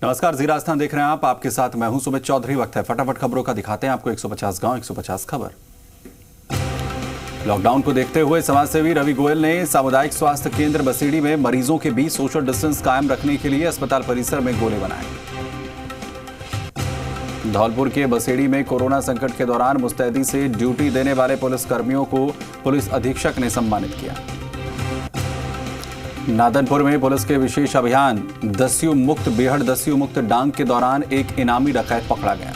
नमस्कार, जी राजस्थान देख रहे हैं आप। आपके साथ मैं हूं सुमित चौधरी। वक्त है फटाफट खबरों का। दिखाते हैं आपको 150 गांव 150 खबर। लॉकडाउन को देखते हुए समाजसेवी रवि गोयल ने सामुदायिक स्वास्थ्य केंद्र बसेड़ी में मरीजों के बीच सोशल डिस्टेंस कायम रखने के लिए अस्पताल परिसर में गोले बनाए। धौलपुर के बसेड़ी में कोरोना संकट के दौरान मुस्तैदी से ड्यूटी देने वाले पुलिस कर्मियों को पुलिस अधीक्षक ने सम्मानित किया। नादनपुर में पुलिस के विशेष अभियान दस्यु मुक्त बेहड़ दस्यु मुक्त डांग के दौरान एक इनामी डकैत पकड़ा गया।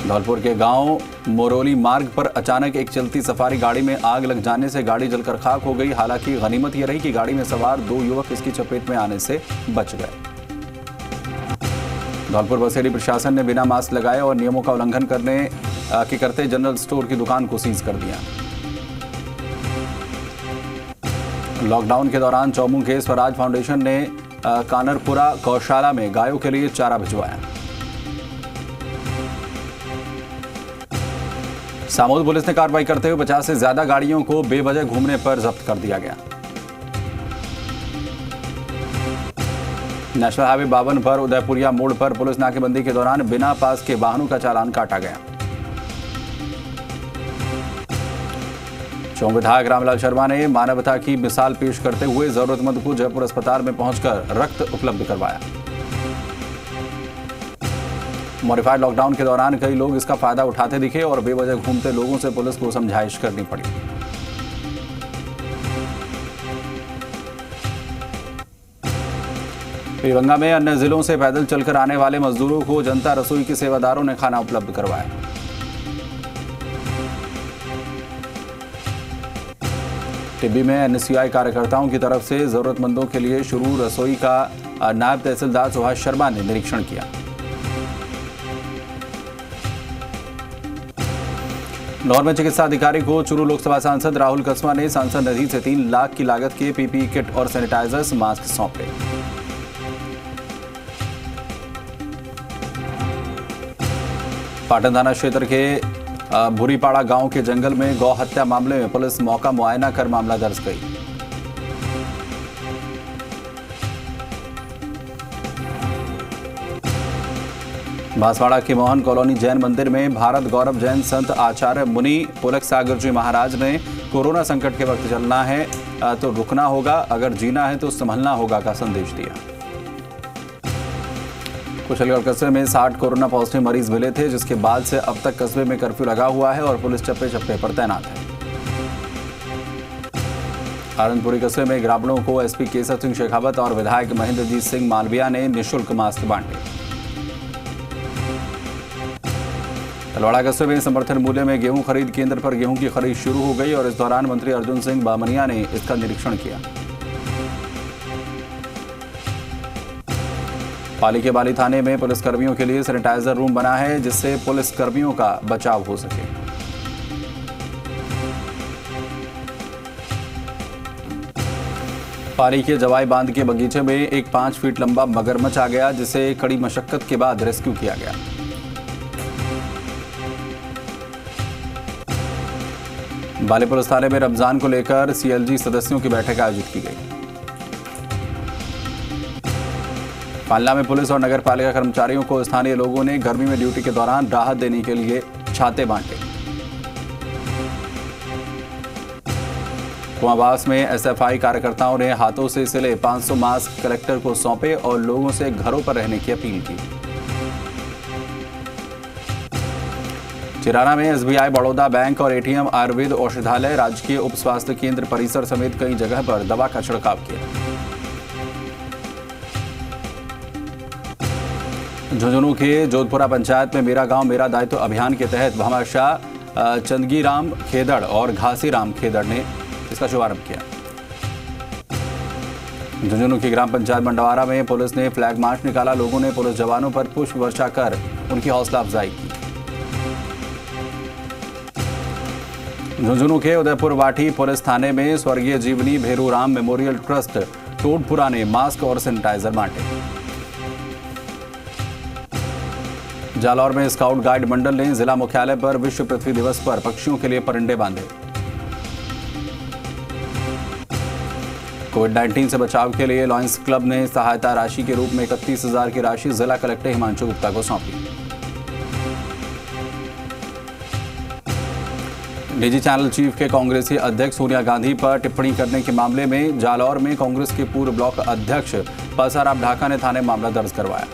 धौलपुर के गांव मोरोली मार्ग पर अचानक एक चलती सफारी गाड़ी में आग लग जाने से गाड़ी जलकर खाक हो गई। हालांकि गनीमत यह रही कि गाड़ी में सवार 2 युवक इसकी चपेट में आने से बच गए। धौलपुर बसेड़ी प्रशासन ने बिना मास्क लगाए और नियमों का उल्लंघन करते जनरल स्टोर की दुकान को सीज कर दिया। लॉकडाउन के दौरान चौमू के स्वराज फाउंडेशन ने कानरपुरा गौशाला में गायों के लिए चारा भिजवाया। सामोद पुलिस ने कार्रवाई करते हुए 50 से ज्यादा गाड़ियों को बेवजह घूमने पर जब्त कर दिया गया। नेशनल हाईवे 52 पर उदयपुरिया मोड़ पर पुलिस नाकेबंदी के दौरान बिना पास के वाहनों का चालान काटा गया। चौंग विधायक रामलाल शर्मा ने मानवता की मिसाल पेश करते हुए जरूरतमंद को जयपुर अस्पताल में पहुंचकर रक्त उपलब्ध करवाया। मॉडिफाइड लॉकडाउन के दौरान कई लोग इसका फायदा उठाते दिखे और बेवजह घूमते लोगों से पुलिस को समझाइश करनी पड़ी। पेवंगा में अन्य जिलों से पैदल चलकर आने वाले मजदूरों को जनता रसोई के सेवादारों ने खाना उपलब्ध करवाया। टिब्बी में एनएसयूआई कार्यकर्ताओं की तरफ से जरूरतमंदों के लिए शुरू रसोई का नायब तहसीलदार सुभाष शर्मा ने निरीक्षण किया। नौर में चिकित्सा अधिकारी को चुरू लोकसभा सांसद राहुल कस्वा ने सांसद निधि से 3 लाख की लागत के पीपीई किट और सैनिटाइजर्स मास्क सौंपे। पाटन थाना क्षेत्र के भूरीपाड़ा गांव के जंगल में गौ हत्या मामले में पुलिस मौका मुआयना कर मामला दर्ज की। बांसवाड़ा के मोहन कॉलोनी जैन मंदिर में भारत गौरव जैन संत आचार्य मुनि पुलक सागर जी महाराज ने कोरोना संकट के वक्त चलना है तो रुकना होगा, अगर जीना है तो संभलना होगा का संदेश दिया। कुशलगढ़ कस्बे में 60 कोरोना पॉजिटिव मरीज मिले थे, जिसके बाद से अब तक कस्बे में कर्फ्यू लगा हुआ है और पुलिस चप्पे चप्पे पर तैनात है। आनंदपुरी कस्बे में ग्रामीणों को एसपी केसर सिंह शेखावत और विधायक महेंद्रजीत सिंह मालविया ने निःशुल्क मास्क बांटे। तलवाड़ा कस्बे में समर्थन मूल्य में गेहूं खरीद केंद्र पर गेहूं की खरीद शुरू हो गई और इस दौरान मंत्री अर्जुन सिंह बामनिया ने इसका निरीक्षण किया। पाली के बाली थाने में पुलिसकर्मियों के लिए सैनिटाइजर रूम बना है, जिससे पुलिसकर्मियों का बचाव हो सके। पाली के जवाई बांध के बगीचे में एक 5 फीट लंबा मगरमच्छ आ गया, जिसे कड़ी मशक्कत के बाद रेस्क्यू किया गया। बाली पुलिस थाने में रमजान को लेकर सीएलजी सदस्यों की बैठक आयोजित की गई। पालना में पुलिस और नगर पालिका कर्मचारियों को स्थानीय लोगों ने गर्मी में ड्यूटी के दौरान राहत देने के लिए छाते बांटे। कुआंबास में एसएफआई कार्यकर्ताओं ने हाथों से सिले 500 मास्क कलेक्टर को सौंपे और लोगों से घरों पर रहने की अपील की। चिराना में एसबीआई, बड़ौदा बैंक और एटीएम, आयुर्वेद औषधालय, राजकीय उप स्वास्थ्य केंद्र परिसर समेत कई जगह पर दवा का छिड़काव किया। झुंझुनू के जोधपुरा पंचायत में मेरा गांव मेरा दायित्व अभियान के तहत भामाशाह चंदगीराम खेदड़ और घासीराम खेदड़ ने इसका शुभारंभ किया। झुंझुनू की ग्राम पंचायत मंडवारा में पुलिस ने फ्लैग मार्च निकाला। लोगों ने पुलिस जवानों पर पुष्प वर्षा कर उनकी हौसला अफजाई की। झुंझुनू के उदयपुर वाठी पुलिस थाने में स्वर्गीय जीवनी भेरूराम मेमोरियल ट्रस्ट टोडपुरा ने मास्क और सैनिटाइजर बांटे। जालौर में स्काउट गाइड मंडल ने जिला मुख्यालय पर विश्व पृथ्वी दिवस पर पक्षियों के लिए परिंदे बांधे। कोविड-19 से बचाव के लिए लॉयंस क्लब ने सहायता राशि के रूप में 31,000 की राशि जिला कलेक्टर हिमांशु गुप्ता को सौंपी। निजी चैनल चीफ के कांग्रेसी अध्यक्ष सोनिया गांधी पर टिप्पणी करने के मामले में जालौर में कांग्रेस के पूर्व ब्लॉक अध्यक्ष परसाराम ढाका ने थाने मामला दर्ज करवाया।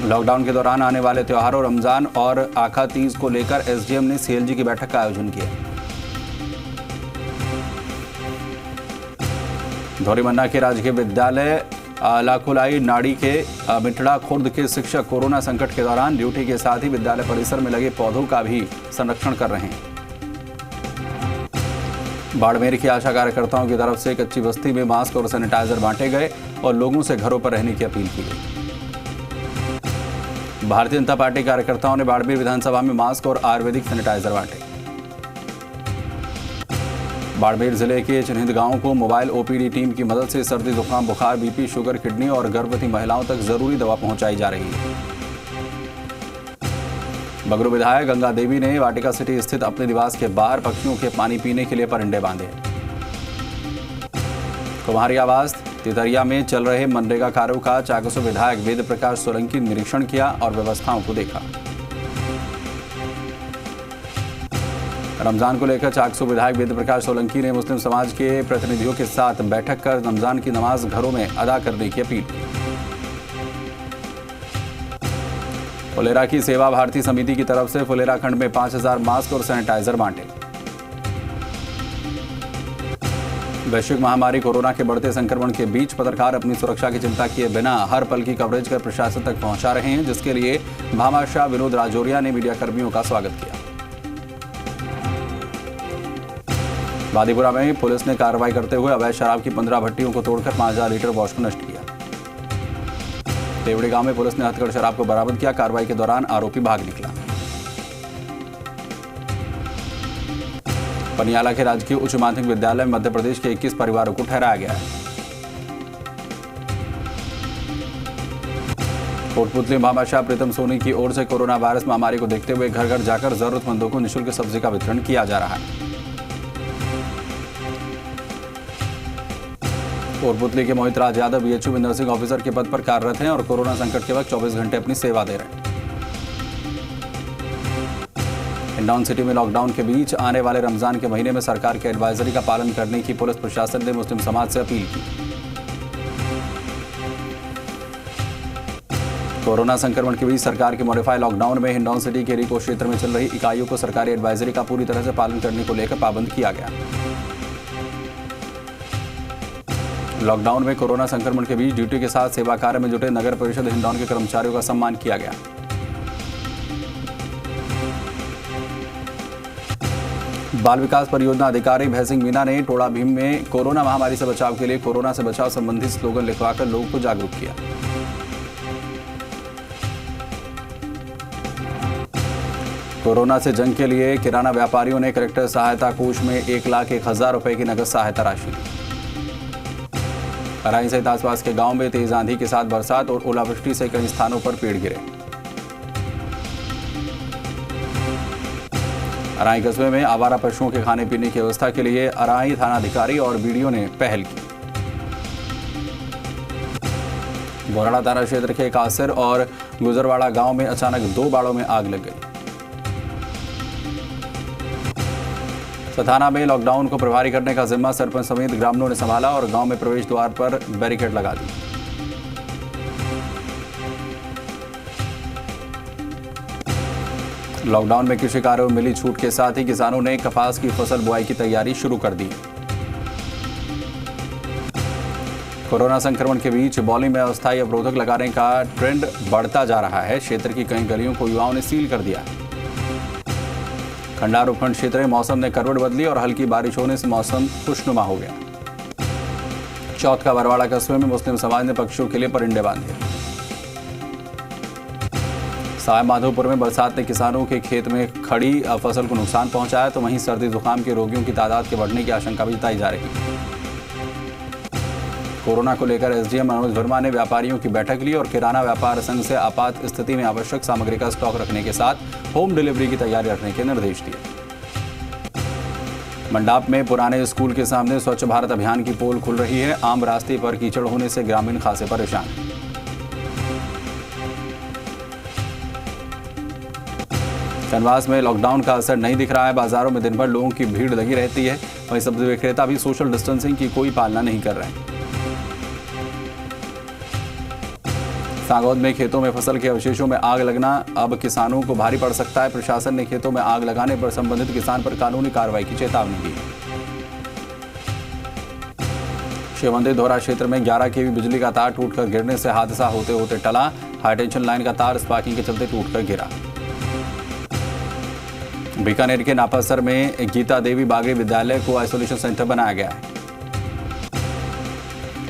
लॉकडाउन के दौरान आने वाले त्योहारों रमजान और आखा तीज को लेकर एसडीएम ने सीएलजी की बैठक का आयोजन किया। धोरीमन्ना के राजकीय विद्यालय लाखोलाई नाड़ी के मिठड़ा खुर्द के शिक्षक कोरोना संकट के दौरान ड्यूटी के साथ ही विद्यालय परिसर में लगे पौधों का भी संरक्षण कर रहे हैं। बाड़मेर की आशा कार्यकर्ताओं की तरफ से कच्ची बस्ती में मास्क और सैनिटाइजर बांटे गए और लोगों से घरों पर रहने की अपील की गई। भारतीय जनता पार्टी कार्यकर्ताओं ने बाड़मेर विधानसभा में मास्क और आयुर्वेदिक सैनिटाइजर बांटे। बाड़मेर जिले के चिन्हित गांवों को मोबाइल ओपीडी टीम की मदद से सर्दी जुकाम बुखार बीपी शुगर किडनी और गर्भवती महिलाओं तक जरूरी दवा पहुंचाई जा रही है। बगरू विधायक गंगा देवी ने वाटिका सिटी स्थित अपने निवास के बाहर पक्षियों के पानी पीने के लिए परिंदे बांधे। कुम्हारी आवास तितरिया में चल रहे मनरेगा कार्यों का चाकसू विधायक वेद प्रकाश सोलंकी ने निरीक्षण किया और व्यवस्थाओं को देखा। रमजान को लेकर चाकसू विधायक वेद प्रकाश सोलंकी ने मुस्लिम समाज के प्रतिनिधियों के साथ बैठक कर रमजान की नमाज घरों में अदा करने की अपील की। फुलेरा की सेवा भारती समिति की तरफ से फुलेरा खंड में 5,000 मास्क और सैनिटाइजर बांटे। वैश्विक महामारी कोरोना के बढ़ते संक्रमण के बीच पत्रकार अपनी सुरक्षा की चिंता किए बिना हर पल की कवरेज कर प्रशासन तक पहुंचा रहे हैं, जिसके लिए भामाशाह विनोद राजौरिया ने मीडिया कर्मियों का स्वागत किया। बादीपुरा में पुलिस ने कार्रवाई करते हुए अवैध शराब की 15 भट्टियों को तोड़कर 5,000 लीटर वॉश को नष्ट किया। तेवड़ी गांव में पुलिस ने हथकड़ शराब को बरामद किया। कार्रवाई के दौरान आरोपी भाग निकला। पनियाला के राजकीय उच्च माध्यमिक विद्यालय में मध्य प्रदेश के 21 परिवारों को ठहराया गया है। कोटपुतली भामाशाह प्रीतम सोनी की ओर से कोरोना वायरस महामारी को देखते हुए घर घर जाकर जरूरतमंदों को निःशुल्क सब्जी का वितरण किया जा रहा है। कोटपुतली के मोहित राज यादव बीएचयू में नर्सिंग ऑफिसर के पद पर कार्यरत हैं और कोरोना संकट के वक्त 24 घंटे अपनी सेवा दे रहे हैं। हिंडौन सिटी में लॉकडाउन के बीच आने वाले रमजान के महीने में सरकार के एडवाइजरी का पालन करने की पुलिस प्रशासन ने मुस्लिम समाज से अपील की। कोरोना संक्रमण के बीच सरकार के मॉडिफाइड लॉकडाउन में हिंडौन सिटी के रिको क्षेत्र में चल रही इकाइयों को सरकारी एडवाइजरी का पूरी तरह से पालन करने को लेकर पाबंद किया गया। लॉकडाउन में कोरोना संक्रमण के बीच ड्यूटी के साथ सेवा कार्य में जुटे नगर परिषद हिंडौन के कर्मचारियों का सम्मान किया गया। बाल विकास परियोजना अधिकारी भय सिंह मीना ने टोड़ा भीम में कोरोना महामारी से बचाव के लिए कोरोना से बचाव संबंधी स्लोगन लिखवाकर लोगों को जागरूक किया। कोरोना से जंग के लिए किराना व्यापारियों ने कलेक्टर सहायता कोष में 1,01,000 रुपए की नगद सहायता राशि दी। अराई सहित आसपास के गांव में तेज आंधी के साथ बरसात और ओलावृष्टि से कई स्थानों पर पेड़ गिरे। अराई कस्बे में आवारा पशुओं के खाने पीने की व्यवस्था के लिए अराई थानाधिकारी और बीडीओ ने पहल की। बोराड़ा थाना क्षेत्र के कासिर और गुजरवाड़ा गांव में अचानक 2 बाड़ों में आग लग गई। सथाना में लॉकडाउन को प्रभावी करने का जिम्मा सरपंच समेत ग्रामीणों ने संभाला और गांव में प्रवेश द्वार पर बैरिकेड लगा दी। लॉकडाउन में कृषि कार्यों में मिली छूट के साथ ही किसानों ने कपास की फसल बुआई की तैयारी शुरू कर दी। कोरोना संक्रमण के बीच बौली में अस्थायी अवरोधक लगाने का ट्रेंड बढ़ता जा रहा है। क्षेत्र की कई गलियों को युवाओं ने सील कर दिया। खंडार उपखंड क्षेत्र में मौसम ने करवट बदली और हल्की बारिश होने से मौसम खुशनुमा हो गया। चौथ का बरवाड़ा कस्बे में मुस्लिम समाज ने पक्षियों के लिए परिंदे बांधे। सवाई माधोपुर में बरसात ने किसानों के खेत में खड़ी फसल को नुकसान पहुंचाया, तो वहीं सर्दी जुकाम के रोगियों की तादाद के बढ़ने की आशंका भी जताई जा रही है। कोरोना को लेकर एसडीएम मनोज वर्मा ने व्यापारियों की बैठक ली और किराना व्यापार संघ से आपात स्थिति में आवश्यक सामग्री का स्टॉक रखने के साथ होम डिलीवरी की तैयारी रखने के निर्देश दिए। मंडाप में पुराने स्कूल के सामने स्वच्छ भारत अभियान की पोल खुल रही है। आम रास्ते पर कीचड़ होने से ग्रामीण खासे परेशान। कैनवास में लॉकडाउन का असर नहीं दिख रहा है। बाजारों में दिन भर लोगों की भीड़ लगी रहती है। वहीं सब्जी विक्रेता भी सोशल डिस्टेंसिंग की कोई पालना नहीं कर रहे हैं। सांगौद में खेतों में फसल के अवशेषों में आग लगना अब किसानों को भारी पड़ सकता है। प्रशासन ने खेतों में आग लगाने पर संबंधित किसान पर कानूनी कार्रवाई की चेतावनी दी। शिव मंदिर धोरा क्षेत्र में 11 केवी बिजली का तार टूटकर गिरने से हादसा होते होते टला। हाईटेंशन लाइन का तार स्पार्किंग के चलते टूटकर गिरा। बीकानेर के नापासर में गीता देवी बागड़ी विद्यालय को आइसोलेशन सेंटर बनाया गया है।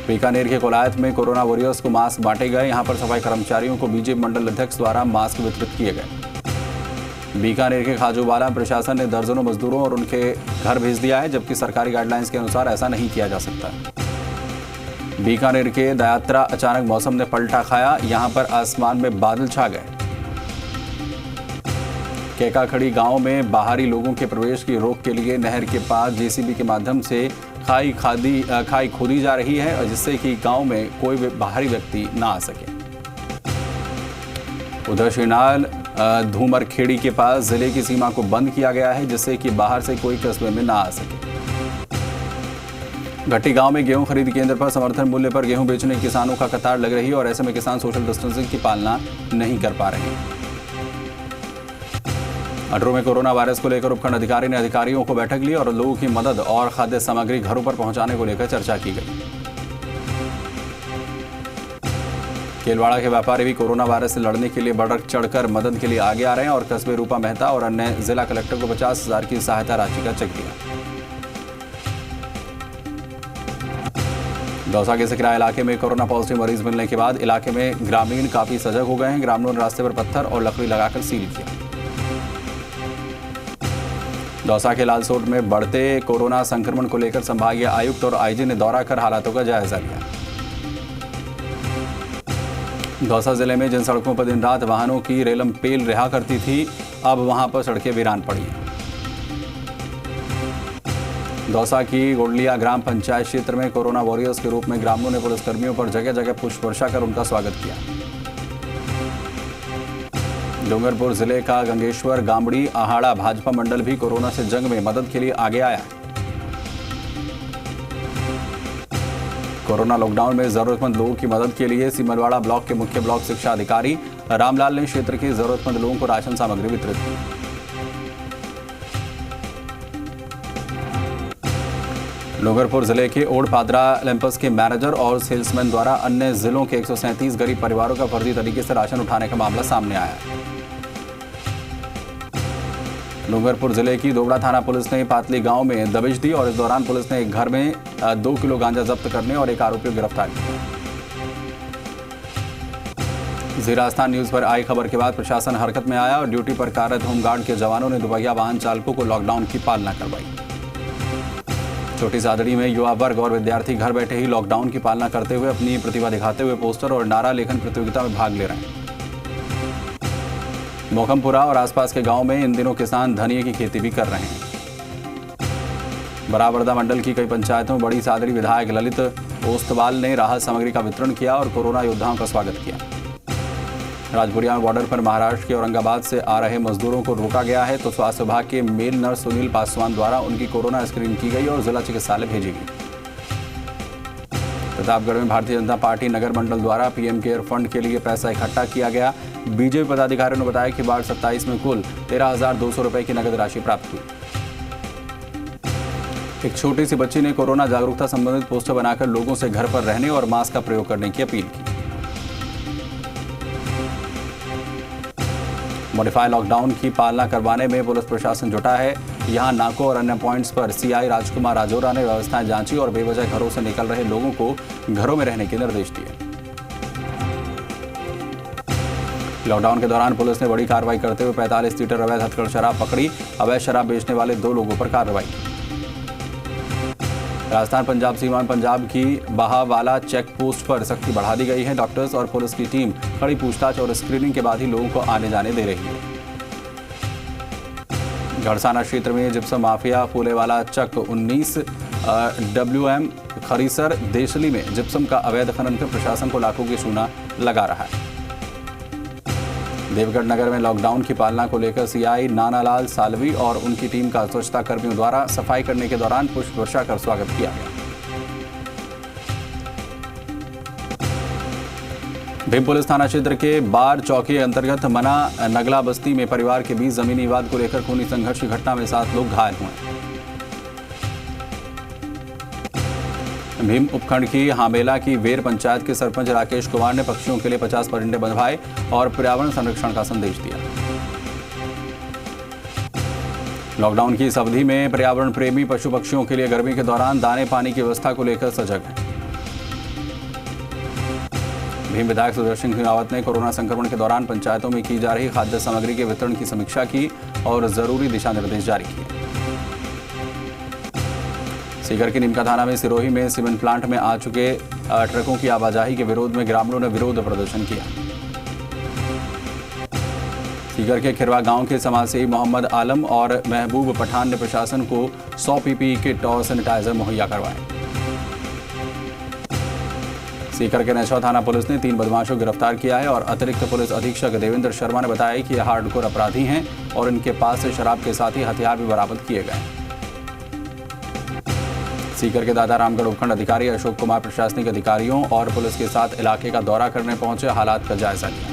बीकानेर के कोलायत में कोरोना वॉरियर्स को मास्क बांटे गए। यहां पर सफाई कर्मचारियों को बीजेपी मंडल अध्यक्ष द्वारा मास्क वितरित किए गए। बीकानेर के खाजूवाला प्रशासन ने दर्जनों मजदूरों और उनके घर भेज दिया है, जबकि सरकारी गाइडलाइंस के अनुसार ऐसा नहीं किया जा सकता। बीकानेर के दयात्रा अचानक मौसम ने पलटा खाया। यहां पर आसमान में बादल छा गए। केकाखड़ी गांव में बाहरी लोगों के प्रवेश की रोक के लिए नहर के पास जेसीबी के माध्यम से खाई खोदी जा रही है, जिससे कि गांव में कोई बाहरी व्यक्ति ना आ सके। उधर श्रीनाल धूमरखेड़ी के पास जिले की सीमा को बंद किया गया है, जिससे कि बाहर से कोई कस्बे में ना आ सके। घट्टी गांव में गेहूं खरीद केंद्र पर समर्थन मूल्य पर गेहूं बेचने किसानों का कतार लग रही है और ऐसे में किसान सोशल डिस्टेंसिंग की पालना नहीं कर पा रहे हैं। अटरू में कोरोना वायरस को लेकर उपखंड अधिकारी ने अधिकारियों को बैठक ली और लोगों की मदद और खाद्य सामग्री घरों पर पहुंचाने को लेकर चर्चा की गई। केलवाड़ा के व्यापारी भी कोरोना वायरस से लड़ने के लिए बढ़ चढ़कर मदद के लिए आगे आ रहे हैं और कस्बे रूपा मेहता और अन्य जिला कलेक्टर को 50,000 की सहायता राशि का चेक दिया। दौसा के सिकरा इलाके में कोरोना पॉजिटिव मरीज मिलने के बाद इलाके में ग्रामीण काफी सजग हो गए हैं। ग्रामीणों ने रास्ते पर पत्थर और लकड़ी लगाकर सील किया। दौसा के लालसोट में बढ़ते कोरोना संक्रमण को लेकर संभागीय आयुक्त और आईजी ने दौरा कर हालातों का जायजा लिया। दौसा जिले में जिन सड़कों पर दिन रात वाहनों की रेलम पेल रहा करती थी, अब वहां पर सड़कें वीरान पड़ी हैं। दौसा की गोडलिया ग्राम पंचायत क्षेत्र में कोरोना वॉरियर्स के रूप में ग्रामीणों ने पुलिसकर्मियों पर जगह जगह पुष्प वर्षा कर उनका स्वागत किया। डूंगरपुर जिले का गंगेश्वर गामड़ी आहाड़ा भाजपा मंडल भी कोरोना से जंग में मदद के लिए आगे आया है। कोरोना लॉकडाउन में जरूरतमंद लोगों की मदद के लिए सिमलवाड़ा ब्लॉक के मुख्य ब्लॉक शिक्षा अधिकारी रामलाल ने क्षेत्र के जरूरतमंद लोगों को राशन सामग्री वितरित की। डूंगरपुर जिले के ओडपादरा लैंपस के मैनेजर और सेल्समैन द्वारा अन्य जिलों के 137 गरीब परिवारों का फर्जी तरीके से राशन उठाने का मामला सामने आया है। डूंगरपुर जिले की दोबड़ा थाना पुलिस ने पातली गांव में दबिश दी और इस दौरान पुलिस ने एक घर में 2 किलो गांजा जब्त करने और एक आरोपी को गिरफ्तार किया। जी राजस्थान न्यूज पर आई खबर के बाद प्रशासन हरकत में आया और ड्यूटी पर कार्यरत होमगार्ड के जवानों ने दुपहिया वाहन चालकों को लॉकडाउन की पालना करवाई। छोटी सादड़ी में युवा वर्ग और विद्यार्थी घर बैठे ही लॉकडाउन की पालना करते हुए अपनी प्रतिभा दिखाते हुए पोस्टर और नारा लेखन प्रतियोगिता में भाग ले रहे हैं। मोखमपुरा और आसपास के गांव में इन दिनों किसान धनिये की खेती भी कर रहे हैं। बराबरदा मंडल की कई पंचायतों में बड़ी सादड़ी विधायक ललित ओस्तवाल ने राहत सामग्री का वितरण किया और कोरोना योद्धाओं का स्वागत किया। राजपुरिया में बॉर्डर पर महाराष्ट्र के औरंगाबाद से आ रहे मजदूरों को रोका गया है, तो स्वास्थ्य विभाग के मेल नर्स सुनील पासवान द्वारा उनकी कोरोना स्क्रीनिंग की गई और जिला चिकित्सालय भेजी गई। प्रतापगढ़ में भारतीय जनता पार्टी नगर मंडल द्वारा पीएम केयर फंड के लिए पैसा इकट्ठा किया गया। बीजेपी पदाधिकारियों ने बताया कि वार्ड 27 में कुल 13,200 रुपए की नगद राशि प्राप्त हुई। एक छोटी सी बच्ची ने कोरोना जागरूकता संबंधित पोस्टर बनाकर लोगों से घर पर रहने और मास्क का प्रयोग करने की अपील की। मॉडिफाइड लॉकडाउन की पालना करवाने में पुलिस प्रशासन जुटा है। यहां नाकों और अन्य पॉइंट्स पर सीआई राजकुमार राजौरा ने व्यवस्थाएं जांची और बेवजह घरों से निकल रहे लोगों को घरों में रहने के निर्देश दिए। लॉकडाउन के दौरान पुलिस ने बड़ी कार्रवाई करते हुए 45 लीटर अवैध हथकढ़ शराब पकड़ी। अवैध शराब बेचने वाले 2 लोगों पर कार्रवाई की। राजस्थान पंजाब सीमा में पंजाब की बाहावाला चेक पोस्ट पर सख्ती बढ़ा दी गई है। डॉक्टर्स और पुलिस की टीम कड़ी पूछताछ और स्क्रीनिंग के बाद ही लोगों को आने जाने दे रही है। घड़साना क्षेत्र में जिप्सम माफिया फूलेवाला चक 19 WM खरीसर देशली में जिप्सम का अवैध खनन कर प्रशासन को लाखों की चूना लगा रहा है। देवगढ़ नगर में लॉकडाउन की पालना को लेकर सीआई नानालाल सालवी और उनकी टीम का स्वच्छता कर्मियों द्वारा सफाई करने के दौरान पुष्प वर्षा कर स्वागत किया गया। भीम पुलिस थाना क्षेत्र के बार चौकी अंतर्गत मना नगला बस्ती में परिवार के बीच जमीनी विवाद को लेकर खूनी संघर्ष की घटना में 7 लोग घायल हुए। भीम उपखंड की हामेला की वेर पंचायत के सरपंच राकेश कुमार ने पक्षियों के लिए 50 परिंदे बंधवाए और पर्यावरण संरक्षण का संदेश दिया। लॉकडाउन की इस अवधि में पर्यावरण प्रेमी पशु पक्षियों के लिए गर्मी के दौरान दाने पानी की व्यवस्था को लेकर सजग हैं। भीम विधायक सुदर्शन सिंह रावत ने कोरोना संक्रमण के दौरान पंचायतों में की जा रही खाद्य सामग्री के वितरण की समीक्षा की और जरूरी दिशा निर्देश जारी किए। सीकर के नीमका थाना में सिरोही में सीमेंट प्लांट में आ चुके ट्रकों की आवाजाही के विरोध में ग्रामीणों ने विरोध प्रदर्शन किया। सीकर के खिरवा गांव के समाजसेवी मोहम्मद आलम और महबूब पठान ने प्रशासन को 100 PPE किट और सैनिटाइजर मुहैया करवाए। सीकर के नेशवा थाना पुलिस ने 3 बदमाशों को गिरफ्तार किया है और अतिरिक्त पुलिस अधीक्षक देवेंद्र शर्मा ने बताया कि ये हार्डकोर अपराधी हैं और इनके पास से शराब के साथ ही हथियार भी बरामद किए गए। सीकर के दादा रामगढ़ उपखंड अधिकारी अशोक कुमार प्रशासनिक अधिकारियों और पुलिस के साथ इलाके का दौरा करने पहुंचे, हालात का जायजा लिया।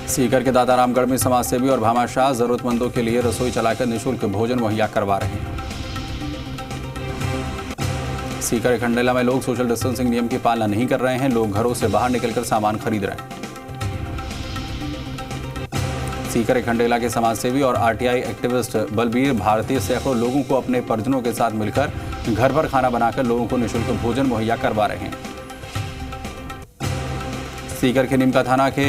सीकर के दादा रामगढ़ में समाजसेवी और भामाशाह जरूरतमंदों के लिए रसोई चलाकर निःशुल्क भोजन मुहैया करवा रहे हैं। सीकर खंडेला में लोग सोशल डिस्टेंसिंग नियम की पालना नहीं कर रहे हैं, लोग घरों से बाहर निकलकर सामान खरीद रहे हैं। सीकर खंडेला के समाजसेवी और RTI एक्टिविस्ट बलबीर भारती सैकड़ों लोगों को अपने परिजनों के साथ मिलकर घर पर खाना बनाकर लोगों को निःशुल्क भोजन मुहैया करवा रहे हैं। सीकर के नीमका थाना के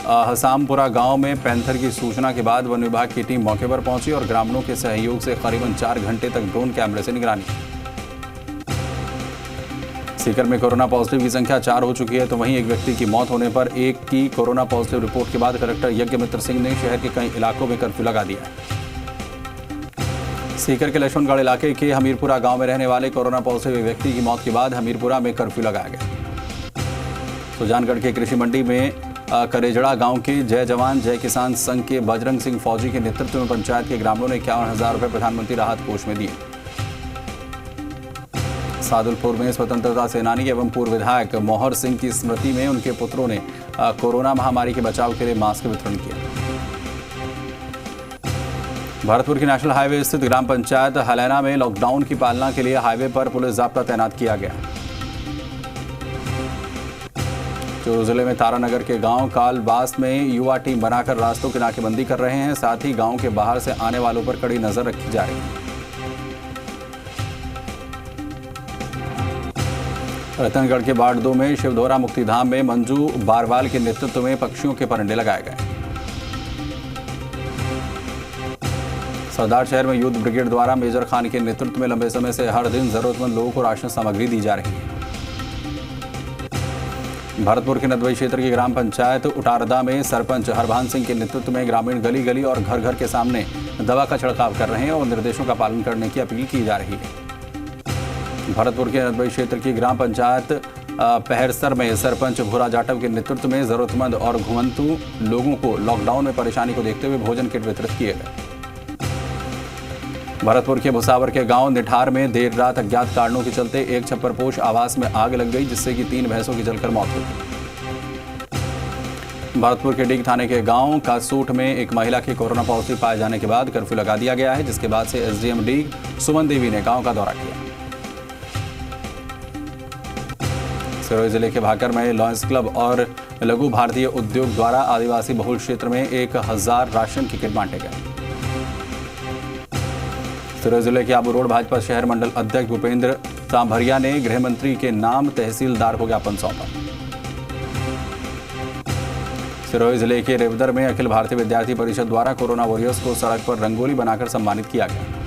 हसामपुरा गांव में पैंथर की सूचना के बाद वन विभाग की टीम मौके पर पहुंची और ग्रामीणों के सहयोग से करीबन 4 घंटे तक ड्रोन कैमरे से निगरानी की। सीकर में कोरोना पॉजिटिव की संख्या 4 हो चुकी है, तो वहीं एक व्यक्ति की मौत होने पर एक की कोरोना पॉजिटिव रिपोर्ट के बाद कलेक्टर यज्ञमित्र सिंह ने शहर के कई इलाकों में कर्फ्यू लगा दिया है। सीकर के लक्ष्मणगढ़ इलाके के हमीरपुरा गांव में रहने वाले कोरोना पॉजिटिव व्यक्ति की मौत के बाद हमीरपुरा में कर्फ्यू लगाया गया। सुजानगढ़ के कृषि मंडी में करेजड़ा गांव के जय जवान जय किसान संघ के बजरंग सिंह फौजी के नेतृत्व में पंचायत के ग्रामीणों ने 51,000 रुपए प्रधानमंत्री राहत कोष में दिए। सादुलपुर में स्वतंत्रता सेनानी एवं पूर्व विधायक मोहर सिंह की स्मृति में उनके पुत्रों ने कोरोना महामारी के बचाव के लिए मास्क वितरण किया। भरतपुर की नेशनल हाईवे स्थित ग्राम पंचायत हलैना में लॉकडाउन की पालना के लिए हाईवे पर पुलिस जाब्ता तैनात किया गया। चूरू जिले में तारानगर के गांव कालबास में युवा टीम बनाकर रास्तों की नाकेबंदी कर रहे हैं, साथ ही गांव के बाहर से आने वालों पर कड़ी नजर रखी जा रही है। रतनगढ़ के बाड़ 2 में शिवधोरा मुक्तिधाम में मंजू बारवाल के नेतृत्व में पक्षियों के परिंदे लगाए गए। सरदार शहर में युद्ध ब्रिगेड द्वारा मेजर खान के नेतृत्व में लंबे समय से हर दिन जरूरतमंद लोगों को राशन सामग्री दी जा रही है। भरतपुर के नदवई क्षेत्र की ग्राम पंचायत उटारदा में सरपंच हरभान सिंह के नेतृत्व में ग्रामीण गली गली और घर घर के सामने दवा का छिड़काव कर रहे हैं और निर्देशों का पालन करने की अपील की जा रही है। भरतपुर के नदवई क्षेत्र की ग्राम पंचायत पहरसर में सरपंच भूरा जाटव के नेतृत्व में जरूरतमंद और घुमंतु लोगों को लॉकडाउन में परेशानी को देखते हुए भोजन किट वितरित किए गए। भरतपुर के भुसावर के गांव निठार में देर रात अज्ञात कारणों के चलते एक छप्परपोश आवास में आग लग गई, जिससे कि 3 भैंसों की जलकर मौत हो गई। भरतपुर के डीग थाने के गांव कासूट में एक महिला के कोरोना पॉजिटिव पाए जाने के बाद कर्फ्यू लगा दिया गया है, जिसके बाद से SDM डीग सुमन देवी ने गांव का दौरा किया। सिरोही जिले के भाकर में लॉयंस क्लब और लघु भारतीय उद्योग द्वारा आदिवासी बहुल क्षेत्र में 1000 राशन की किट बांटे गए। सिरोही जिले के आबू रोड भाजपा शहर मंडल अध्यक्ष भूपेंद्र सांभरिया ने गृह मंत्री के नाम तहसीलदार को ज्ञापन सौंपा। सिरोही जिले के रेवदर में अखिल भारतीय विद्यार्थी परिषद द्वारा कोरोना वॉरियर्स को सड़क पर रंगोली बनाकर सम्मानित किया गया।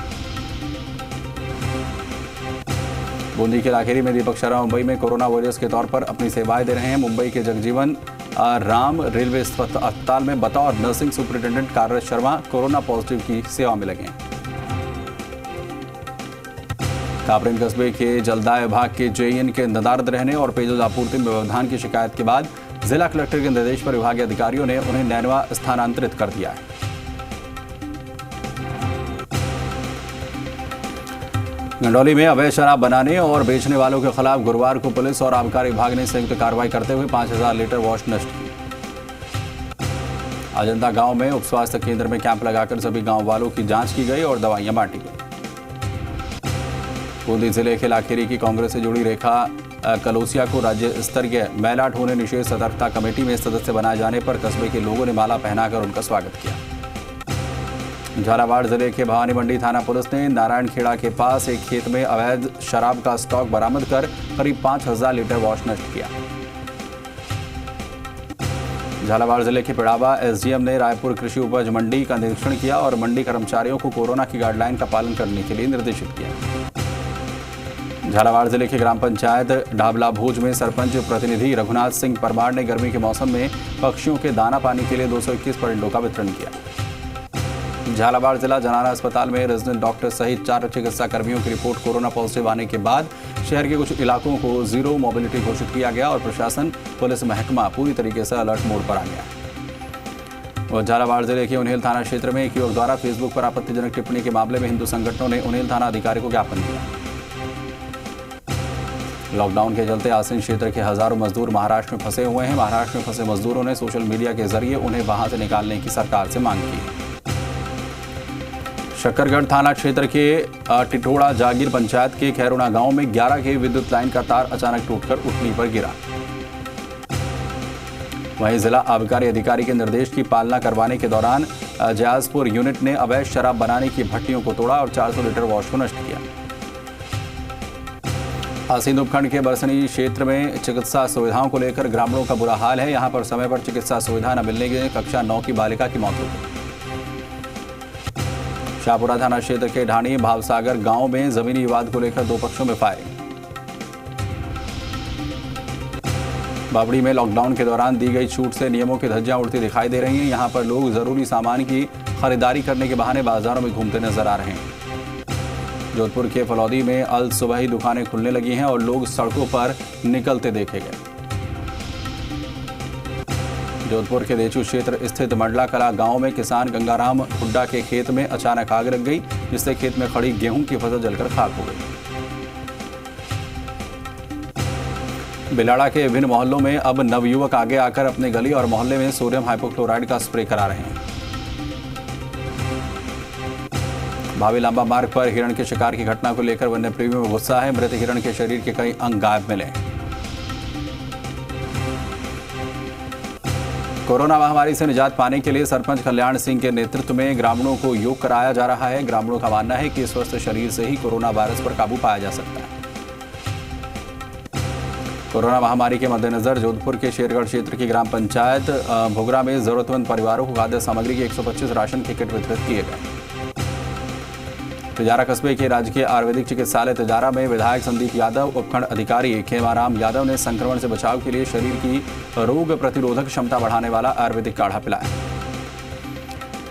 बूंदी के लाखेरी में दीपक शर्मा मुंबई में कोरोना वॉरियर्स के तौर पर अपनी सेवाएं दे रहे हैं। मुंबई के जगजीवन राम रेलवे अस्पताल में बतौर नर्सिंग सुपरिटेंडेंट कार्यरत शर्मा कोरोना पॉजिटिव की सेवा में लगे हैं। कापरेन कस्बे के जलदाय विभाग के जेईएन के नदारद रहने और पेयजल आपूर्ति में व्यवधान की शिकायत के बाद जिला कलेक्टर के निर्देश पर विभागीय अधिकारियों ने उन्हें नैनवा स्थानांतरित कर दिया है। गंडौली में अवैध शराब बनाने और बेचने वालों के खिलाफ गुरुवार को पुलिस और आबकारी विभाग ने संयुक्त कार्रवाई करते हुए 5000 लीटर वॉश नष्ट की। अजंता गांव में उप स्वास्थ्य केंद्र में कैंप लगाकर सभी गांव वालों की जांच की गई और दवाइयां बांटी गई। बूंदी जिले के लाखेरी की कांग्रेस से जुड़ी रेखा कलोसिया को राज्य स्तरीय महिला ठोने निषेध सतर्कता कमेटी में सदस्य बनाए जाने पर कस्बे के लोगों ने माला पहनाकर उनका स्वागत किया। झालावाड़ जिले के भवानी मंडी थाना पुलिस ने नारायणखेड़ा के पास एक खेत में अवैध शराब का स्टॉक बरामद कर करीब 5000 लीटर वॉश नष्ट किया। झालावाड़ जिले के पिड़ावा एसडीएम ने रायपुर कृषि उपज मंडी का निरीक्षण किया और मंडी कर्मचारियों को कोरोना की गाइडलाइन का पालन करने के लिए निर्देशित किया। झालावाड़ जिले के ग्राम पंचायत ढाबला भोज में सरपंच प्रतिनिधि रघुनाथ सिंह परमार ने गर्मी के मौसम में पक्षियों के दाना पानी के लिए 221 परिंडों का वितरण किया। झालावाड़ जिला जनाना अस्पताल में रेजिडेंट डॉक्टर सहित 4 चिकित्सा कर्मियों की रिपोर्ट कोरोना पॉजिटिव आने के बाद शहर के कुछ इलाकों को जीरो मोबिलिटी घोषित किया गया और प्रशासन पुलिस महकमा पूरी तरीके से अलर्ट मोड पर आ गया। और झालावाड़ जिले के उन्हेल थाना क्षेत्र में एक युवक द्वारा फेसबुक पर आपत्तिजनक टिप्पणी के मामले में हिंदू संगठनों ने उन्हेल थाना अधिकारी को ज्ञापन दिया। लॉकडाउन के चलते आसिन क्षेत्र के हजारों मजदूर महाराष्ट्र में फंसे हुए हैं। महाराष्ट्र में फंसे मजदूरों ने सोशल मीडिया के जरिए उन्हें वहां से निकालने की सरकार से मांग की है। शक्करगढ़ थाना क्षेत्र के टिटोड़ा जागीर पंचायत के खैरोना गांव में 11 के विद्युत लाइन का तार अचानक टूटकर उठनी पर गिरा। वहीं जिला आबकारी अधिकारी के निर्देश की पालना करवाने के दौरान जयाजपुर यूनिट ने अवैध शराब बनाने की भट्टियों को तोड़ा और 400 लीटर वॉश को नष्ट किया। आसीन उपखंड के बरसनी क्षेत्र में चिकित्सा सुविधाओं को लेकर ग्रामीणों का बुरा हाल है। यहां पर समय पर चिकित्सा सुविधा न मिलने के कक्षा 9 की बालिका की मौत हो गई। शाहपुरा थाना क्षेत्र के ढाणी भावसागर गांव में जमीनी विवाद को लेकर 2 पक्षों में फायरिंग। बावड़ी में लॉकडाउन के दौरान दी गई छूट से नियमों की धज्जियां उड़ती दिखाई दे रही हैं। यहां पर लोग जरूरी सामान की खरीदारी करने के बहाने बाजारों में घूमते नजर आ रहे हैं। जोधपुर के फलौदी में अल सुबह ही दुकानें खुलने लगी हैं और लोग सड़कों पर निकलते देखे गए। जोधपुर के देचू क्षेत्र स्थित मंडला कला गांव में किसान गंगाराम हुड्डा के खेत में अचानक आग लग गई, जिससे खेत में खड़ी गेहूं की फसल जलकर खाक हो गई। बिलाड़ा के विभिन्न मोहल्लों में अब नवयुवक आगे आकर अपने गली और मोहल्ले में सोडियम हाइपोक्लोराइड का स्प्रे करा रहे हैं। भावी लांबा मार्ग पर हिरण के शिकार की घटना को लेकर वन्य प्रेमियों में गुस्सा है। मृत हिरण के शरीर के कई अंग गायब मिले। कोरोना महामारी से निजात पाने के लिए सरपंच कल्याण सिंह के नेतृत्व में ग्रामीणों को योग कराया जा रहा है। ग्रामीणों का मानना है कि स्वस्थ शरीर से ही कोरोना वायरस पर काबू पाया जा सकता है। कोरोना महामारी के मद्देनजर जोधपुर के शेरगढ़ क्षेत्र की ग्राम पंचायत भोगरा में जरूरतमंद परिवारों को खाद्य सामग्री के 125 राशन के किट वितरित किए गए। तिजारा कस्बे के राजकीय आयुर्वेदिक चिकित्सालय तिजारा में विधायक संदीप यादव, उपखंड अधिकारी खेमाराम यादव ने संक्रमण से बचाव के लिए शरीर की रोग प्रतिरोधक क्षमता बढ़ाने वाला आयुर्वेदिक काढ़ा पिलाया।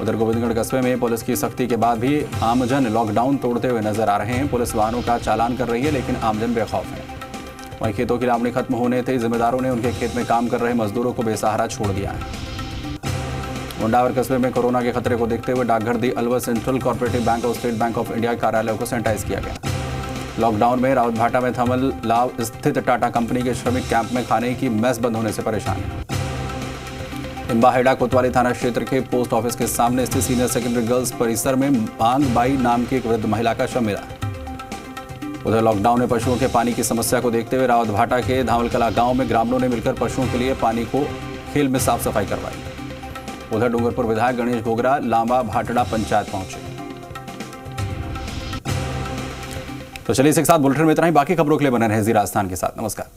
उधर गोविंदगढ़ कस्बे में पुलिस की सख्ती के बाद भी आमजन लॉकडाउन तोड़ते हुए नजर आ रहे हैं। पुलिस वाहनों का चालान कर रही है, लेकिन आमजन बेखौफ है। वहीं खेतों की लावणी खत्म होने थे जिम्मेदारों ने उनके खेत में काम कर रहे मजदूरों को बेसहारा छोड़ दिया है। मुंडावर कस्बे में कोरोना के खतरे को देखते हुए डाकघर दी अलवर सेंट्रल कोऑपरेटिव बैंक और स्टेट बैंक ऑफ इंडिया कार्यालयों को सैनिटाइज किया गया। लॉकडाउन में रावतभाटा में थमल लाव स्थित टाटा कंपनी के श्रमिक कैंप में खाने की मेस बंद होने से परेशान है। इम्बाहेड़ा कोतवाली थाना क्षेत्र के पोस्ट ऑफिस के सामने स्थित सीनियर सेकेंडरी गर्ल्स परिसर में मांग बाई नाम की एक वृद्ध महिला का शव मिला। उधर लॉकडाउन में पशुओं के पानी की समस्या को देखते हुए रावतभाटा के धावलकला गांव में ग्रामीणों ने मिलकर पशुओं के लिए पानी को खेल में साफ सफाई करवाई। उधर डूंगरपुर विधायक गणेश घोगरा लांबा भाटड़ा पंचायत पहुंचे। तो चलिए इसी के साथ बुलेटिन में इतना ही। बाकी खबरों के लिए बने रहें जी राजस्थान के साथ। नमस्कार।